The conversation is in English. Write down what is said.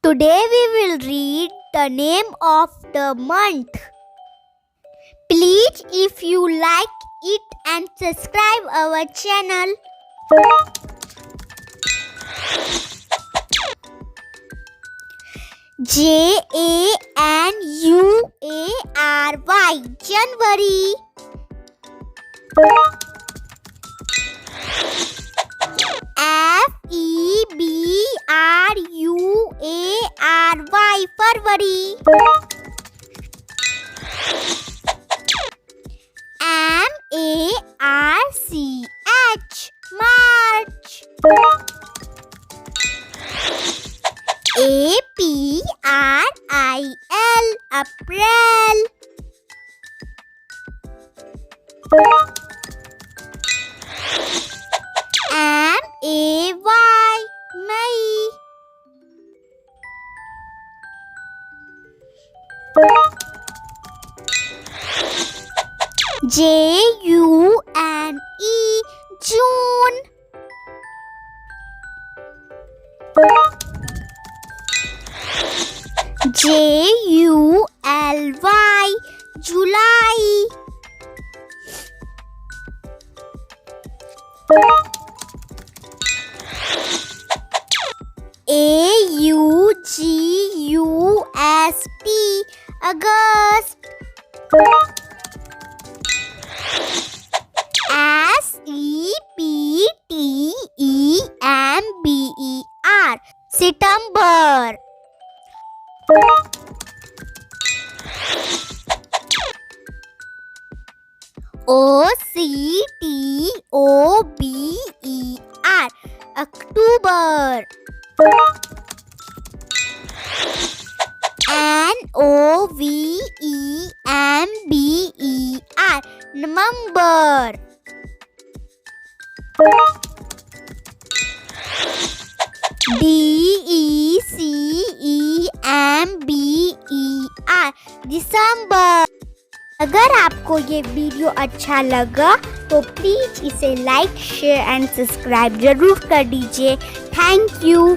Today we will read the name of the month. Please, if you like it and subscribe our channel. January, January. February, February. March, March. April, April. May, June, June. July, July. August, August. September, September. October, October. November, November. December, December. अगर आपको ये video अच्छा लगा तो please इसे like, share and subscribe जरूर कर दीजिए। Thank you.